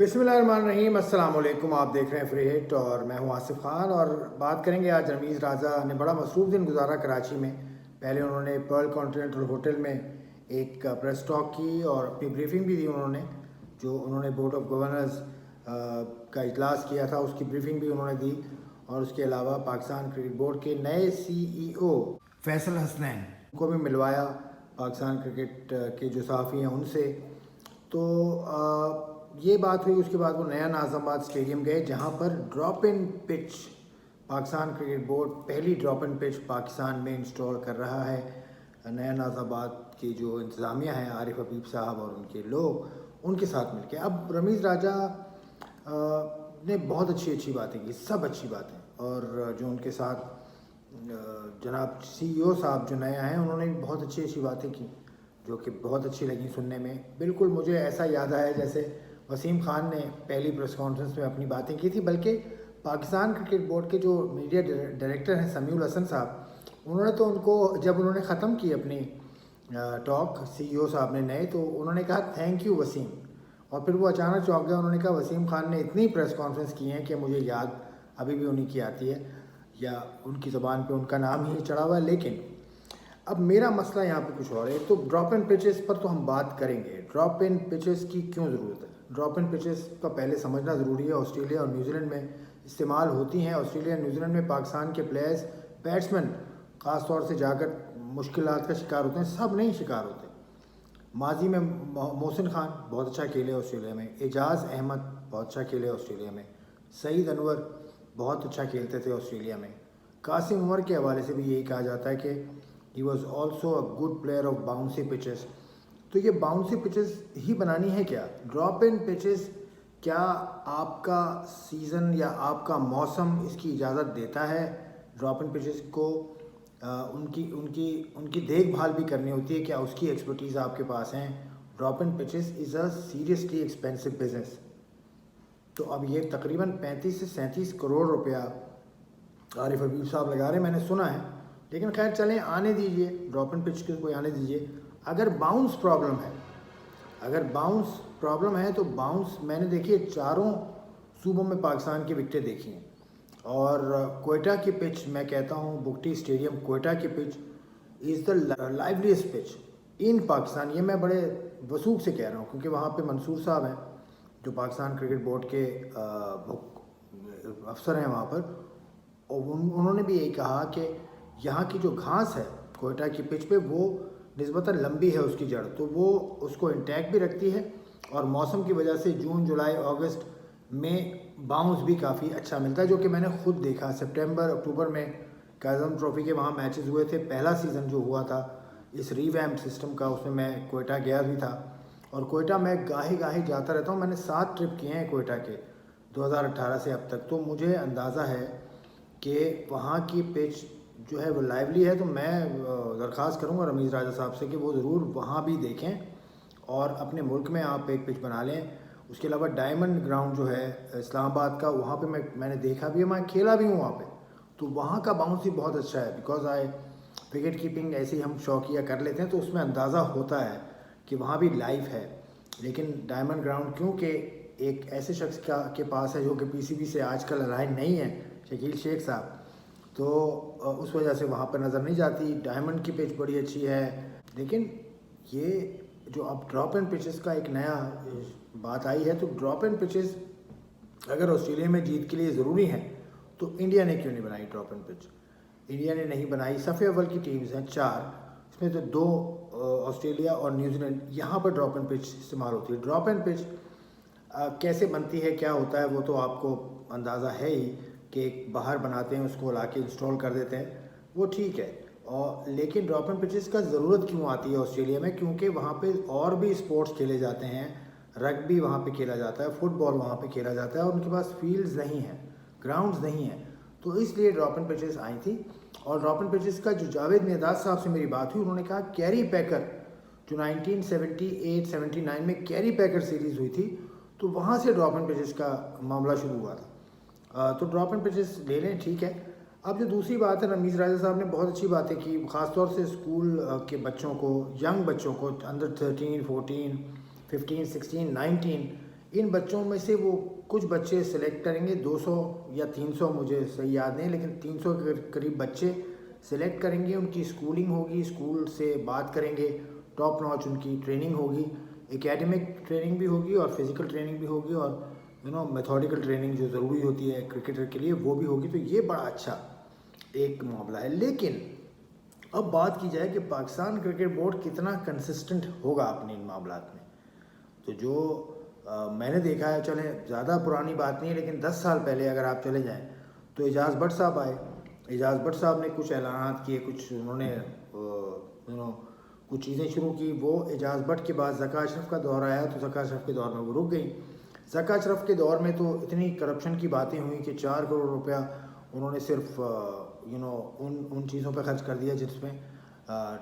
बिस्मिल्लाहिर्रहमानिर्रहीम। अस्सलाम वालेकुम। आप देख रहे हैं फ्री हिट और मैं हूं आसिफ खान और बात करेंगे आज रमीज़ राजा ने बड़ा मसरूफ़ दिन गुजारा कराची में। पहले उन्होंने पर्ल कॉन्टिनेंटल होटल में एक प्रेस टॉक की और अपनी ब्रीफिंग भी दी उन्होंने, जो उन्होंने बोर्ड ऑफ गवर्नर्स का इजलास किया था उसकी ब्रीफिंग भी उन्होंने दी। और उसके अलावा पाकिस्तान क्रिकेट बोर्ड के नए CEO फैसल हसनैन को भी मिलवाया, पाकिस्तान क्रिकेट के जो सहाफ़ी हैं उनसे। तो ये बात हुई। उसके बाद वो नया नाज़ाबाद स्टेडियम गए जहाँ पर drop in pitch Pakistan cricket board पहली ड्रॉप इन पिच पाकिस्तान में इंस्टॉल कर रहा है। नया नाज़ाबाद की जो इंतज़ामिया है, आरिफ हबीब साहब और उनके लोग उनके साथ मिलके अब रमीज़ राजा ने बहुत अच्छी बातें की, सब अच्छी बातें। और जो उनके साथ जनाब CEO साहब जो नए आए हैं उन्होंने भी बहुत अच्छी बातें की जो कि बहुत अच्छी लगी सुनने में। बिल्कुल मुझे ऐसा याद आया जैसे वसीम खान ने पहली प्रेस कॉन्फ्रेंस में अपनी बातें की थी, बल्कि पाकिस्तान क्रिकेट बोर्ड के जो मीडिया डायरेक्टर हैं समीउल हसन साहब, उन्होंने तो उनको जब उन्होंने ख़त्म की अपनी टॉक CEO साहब ने नए, तो उन्होंने कहा थैंक यू वसीम। और फिर वो अचानक चौंक गया। उन्होंने कहा वसीम खान ने इतनी प्रेस कॉन्फ्रेंस की हैं कि मुझे याद अभी भी उन्हीं की आती है, या उनकी ज़बान पे उनका नाम ही चढ़ा हुआ है। लेकिन अब मेरा मसला यहाँ पे कुछ और है। तो ड्रॉप इन पिचेस पर तो हम बात करेंगे, ड्रॉप इन पिचेस की क्यों ज़रूरत है। ड्रॉप इन पिचेस का पहले समझना ज़रूरी है। ऑस्ट्रेलिया और न्यूजीलैंड में इस्तेमाल होती हैं। ऑस्ट्रेलिया और न्यूजीलैंड में पाकिस्तान के प्लेयर्स, बैट्समैन ख़ास तौर से जाकर मुश्किलात का शिकार होते हैं। सब नहीं शिकार होते। माजी में मोहसिन खान बहुत अच्छा खेले ऑस्ट्रेलिया में, एजाज़ अहमद बहुत अच्छा खेले ऑस्ट्रेलिया में, सईद अनवर बहुत अच्छा खेलते थे ऑस्ट्रेलिया में। कासिम उमर के हवाले से भी यही कहा जाता है कि he was also a good player of bouncy pitches. तो ये बाउंसी पिचेस ही बनानी है क्या? ड्रॉप इन पिचेस क्या आपका सीज़न या आपका मौसम इसकी इजाज़त देता है? ड्रॉप इन पिचेस को उनकी देखभाल भी करनी होती है क्या? उसकी एक्सपर्टीज़ आपके पास हैं? Drop in pitches is a seriously expensive business. तो अब ये तकरीबन 35 से 37 करोड़ रुपया आरिफ हबीब साहब लगा रहे हैं, मैंने सुना है। लेकिन खैर चलें, आने दीजिए, ड्रॉप इन पिच को आने दीजिए। अगर बाउंस प्रॉब्लम है तो बाउंस मैंने देखिए चारों सूबों में पाकिस्तान की विकेटें देखी हैं। और कोयटा की पिच, मैं कहता हूँ बुगटी स्टेडियम कोयटा की pitch is the liveliest pitch in Pakistan. ये मैं बड़े वसूख से कह रहा हूँ क्योंकि वहाँ पे मंसूर साहब हैं जो पाकिस्तान क्रिकेट बोर्ड के अफसर हैं वहाँ पर, और उन्होंने भी यही कहा कि यहाँ की जो घास है कोयटा की पिच पे वो निस्बतन लंबी है उसकी जड़, तो वो उसको इंटैक्ट भी रखती है। और मौसम की वजह से जून जुलाई अगस्त में बाउंस भी काफ़ी अच्छा मिलता है, जो कि मैंने खुद देखा। सितंबर अक्टूबर में काज़म ट्रॉफ़ी के वहाँ मैचेस हुए थे, पहला सीज़न जो हुआ था इस रीवैम्प सिस्टम का, उसमें मैं कोयटा गया भी था। और कोयटा मैं गाहे जाता रहता हूँ। मैंने 7 ट्रिप किए हैं कोयटा के 2018 से अब तक। तो मुझे अंदाज़ा है कि वहाँ की पिच जो है वो लाइवली है। तो मैं दरख्वास्त करूँगा रमीज़ राजा साहब से कि वो ज़रूर वहाँ भी देखें और अपने मुल्क में आप एक पिच बना लें। उसके अलावा डायमंड ग्राउंड जो है इस्लामाबाद का, वहाँ पे मैंने देखा भी है, मैं खेला भी हूँ वहाँ पे। तो वहाँ का बाउंस भी बहुत अच्छा है। बिकॉज विकेट कीपिंग ऐसे ही हम शौकिया कर लेते हैं तो उसमें अंदाज़ा होता है कि वहाँ भी लाइव है। लेकिन डायमंड ग्राउंड क्योंकि एक ऐसे शख्स के पास है जो कि PCB से आजकल अलाइन नहीं है, शकील शेख साहब, तो उस वजह से वहाँ पर नज़र नहीं जाती। डायमंड की पिच बड़ी अच्छी है। लेकिन ये जो अब ड्रॉप इन पिचेस का एक नया बात आई है, तो ड्रॉप इन पिचेस अगर ऑस्ट्रेलिया में जीत के लिए ज़रूरी हैं तो इंडिया ने क्यों नहीं बनाई ड्रॉप इन पिच? इंडिया ने नहीं बनाई। सफ़े अव्वल की टीम्स हैं 4, इसमें तो 2 ऑस्ट्रेलिया और न्यूजीलैंड, यहाँ पर ड्रॉप इन पिच इस्तेमाल होती है। ड्रॉप इन पिच कैसे बनती है, क्या होता है, वो तो आपको अंदाज़ा है ही कि बाहर बनाते हैं उसको ला के इंस्टॉल कर देते हैं, वो ठीक है। और लेकिन ड्रॉप इन पिचेस का ज़रूरत क्यों आती है ऑस्ट्रेलिया में? क्योंकि वहाँ पे और भी स्पोर्ट्स खेले जाते हैं, रग्बी वहाँ पे खेला जाता है, फुटबॉल वहाँ पे खेला जाता है, और उनके पास फील्ड्स नहीं हैं, ग्राउंड्स नहीं हैं। तो इसलिए ड्रॉप इन पिचेस आई थी। और ड्रॉप इन पिचेस का जो जावेद मियादाद साहब से मेरी बात हुई, उन्होंने कहा कैरी पैकर जो 1978-79 में कैरी पैकर सीरीज़ हुई थी, तो वहाँ से ड्रॉप इन पिचेस का मामला शुरू हुआ था। तो ड्रॉप इन पिचेस ले लें, ठीक है। अब जो दूसरी बात है, रमीज़ राजा साहब ने बहुत अच्छी बातें की, ख़ासतौर से स्कूल के बच्चों को, यंग बच्चों को, अंडर 13, 14, 15, 16, 19, ان بچوں میں سے وہ کچھ بچے سلیکٹ کریں گے، 200 یا 300 مجھے صحیح یاد نہیں، لیکن 300 کے قریب بچے سلیکٹ کریں گے. ان کی اسکولنگ ہوگی، اسکول سے بات کریں گے، ٹاپ ناچ ان کی ٹریننگ ہوگی، اکیڈمک ٹریننگ بھی ہوگی اور فزیکل ٹریننگ بھی ہوگی، اور میتھوڈیکل ٹریننگ جو ضروری ہوتی ہے کرکٹر کے لیے وہ بھی ہوگی. تو یہ بڑا اچھا ایک معاملہ ہے. لیکن اب بات کی جائے کہ پاکستان کرکٹ بورڈ کتنا کنسسٹنٹ ہوگا اپنے ان معاملات میں. تو جو میں نے دیکھا ہے، چلیں زیادہ پرانی بات نہیں ہے لیکن 10 سال پہلے اگر آپ چلے جائیں تو اعجاز بٹ صاحب آئے. اعجاز بٹ صاحب نے کچھ اعلانات کیے، کچھ انہوں نے کچھ چیزیں شروع کی. وہ اعجاز بٹ کے بعد ذکا اشرف کا دور آیا تو ذکا اشرف کے دور میں وہ رک گئی. ذکا اشرف کے دور میں تو اتنی کرپشن کی باتیں ہوئیں کہ 4 کروڑ روپیہ انہوں نے صرف ان چیزوں پہ خرچ کر دیا جس میں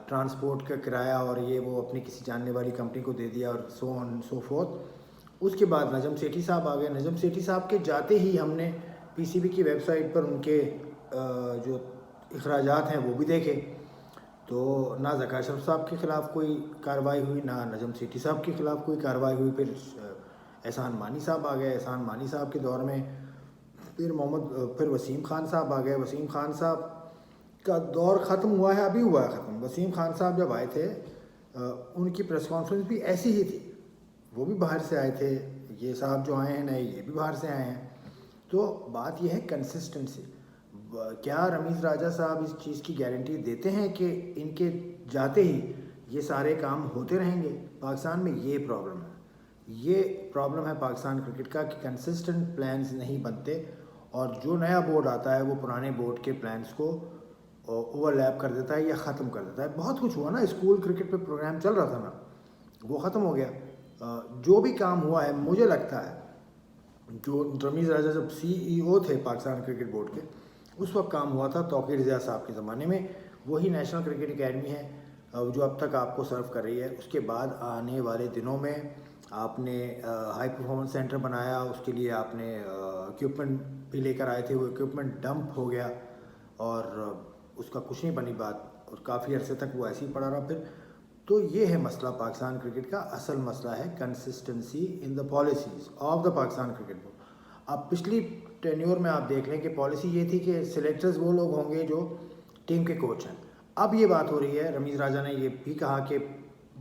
ٹرانسپورٹ کا کرایہ اور یہ وہ اپنی کسی جاننے والی کمپنی کو دے دیا اور سو آن سو فورتھ. اس کے بعد نجم سیٹھی صاحب آ گئے. نجم سیٹھی صاحب کے جاتے ہی ہم نے پی سی بی کی ویب سائٹ پر ان کے جو اخراجات ہیں وہ بھی دیکھے. تو نہ ذکا اشرف صاحب کے خلاف کوئی کارروائی ہوئی، نہ نجم سیٹھی صاحب کے خلاف کوئی کارروائی ہوئی. پھر احسان مانی صاحب آ گئے. احسان مانی صاحب کے دور میں پھر وسیم خان صاحب آ گئے. وسیم خان صاحب کا دور ختم ہوا ہے، ابھی ہوا ہے ختم. وسیم خان صاحب جب آئے تھے ان کی پریس کانفرنس بھی ایسی ہی تھی، وہ بھی باہر سے آئے تھے. یہ صاحب جو آئے ہیں نئے، یہ بھی باہر سے آئے ہیں. تو بات یہ ہے کنسسٹنسی. کیا رمیز راجہ صاحب اس چیز کی گارنٹی دیتے ہیں کہ ان کے جاتے ہی یہ سارے کام ہوتے رہیں گے؟ پاکستان میں یہ پرابلم ہے. یہ پرابلم ہے پاکستان کرکٹ کا کہ کنسسٹنٹ پلانز نہیں بنتے، اور جو نیا بورڈ آتا ہے وہ پرانے بورڈ کے پلانز کو اوور لیپ کر دیتا ہے یا ختم کر دیتا ہے. بہت کچھ ہوا نا، اسکول کرکٹ پہ پروگرام چل رہا تھا نا، وہ ختم ہو گیا. جو بھی کام ہوا ہے مجھے لگتا ہے جو رمیز راجہ جب سی ای او تھے پاکستان کرکٹ بورڈ کے، اس وقت کام ہوا تھا توقیر ضیاء صاحب کے زمانے میں. وہی نیشنل کرکٹ اکیڈمی ہے جو اب تک آپ کو سرو کر رہی ہے. اس کے بعد آنے والے دنوں میں آپ نے ہائی پرفارمنس سینٹر بنایا، اس کے لیے آپ نے اکوپمنٹ بھی لے کر آئے تھے. وہ اکوپمنٹ ڈمپ ہو گیا اور اس کا کچھ نہیں بنی بات، اور کافی عرصے تک وہ ایسے ہی پڑا رہا. پھر تو یہ ہے مسئلہ پاکستان کرکٹ کا. اصل مسئلہ ہے consistency in the policies of the Pakistan cricket board. اب پچھلی ٹینیور میں آپ دیکھ لیں کہ پالیسی یہ تھی کہ سلیکٹرز وہ لوگ ہوں گے جو ٹیم کے کوچ ہیں. اب یہ بات ہو رہی ہے، رمیز راجہ نے یہ بھی کہا کہ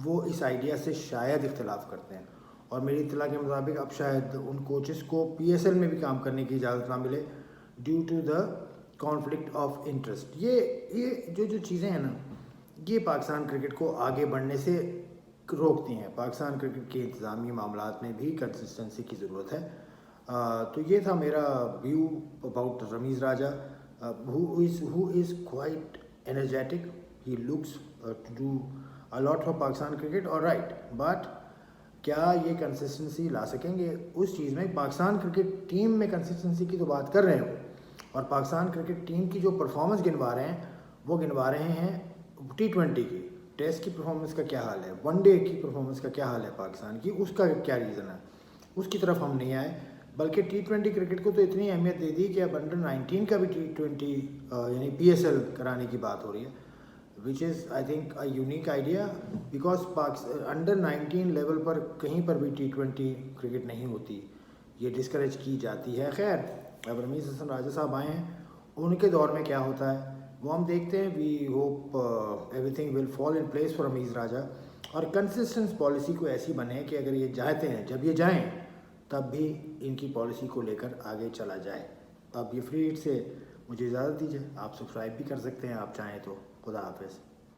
وہ اس آئیڈیا سے شاید اختلاف کرتے ہیں، اور میری اطلاع کے مطابق اب شاید ان کوچز کو پی ایس ایل میں بھی کام کرنے کی اجازت نہ ملے due to the conflict of interest. یہ جو چیزیں ہیں نا، یہ پاکستان کرکٹ کو آگے بڑھنے سے روکتی ہیں. پاکستان کرکٹ کے انتظامی معاملات میں بھی کنسسٹنسی کی ضرورت ہے. تو یہ تھا میرا view about Ramiz Raja who is quite energetic. He looks to do a lot for Pakistan cricket اور رائٹ. بٹ کیا یہ کنسسٹنسی لا سکیں گے اس چیز میں؟ پاکستان کرکٹ ٹیم میں کنسسٹنسی کی تو بات کر رہے ہوں، اور پاکستان کرکٹ ٹیم کی جو پرفارمنس گنوا رہے ہیں وہ گنوا رہے ہیں T20 کی. ٹیسٹ کی پرفارمنس کا کیا حال ہے، ون ڈے کی پرفارمنس کا کیا حال ہے پاکستان کی، اس کا کیا ریزن ہے؟ اس کی طرف ہم نہیں آئے، بلکہ T20 کرکٹ کو تو اتنی اہمیت دے دی کہ اب انڈر 19 کا بھی T20 یعنی پی ایس ایل کرانے کی بات ہو رہی ہے، which is I think a unique idea. Because under 19 level پر کہیں پر بھی T20 کرکٹ نہیں ہوتی، یہ ڈسکریج کی جاتی ہے. خیر، اب رمیز حسن راجہ صاحب آئے ہیں، ان کے دور میں کیا ہوتا ہے وہ ہم دیکھتے ہیں. We hope everything will fall in place for Rameez Raja, اور کنسسٹنس پالیسی کو ایسی بنے کہ اگر یہ چاہتے ہیں جب یہ جائیں تب بھی ان کی پالیسی کو لے کر آگے چلا جائے. اب یہ فری ہٹ سے مجھے اجازت دیجیے. آپ سبسکرائب بھی کر سکتے ہیں آپ چاہیں تو. خدا حافظ.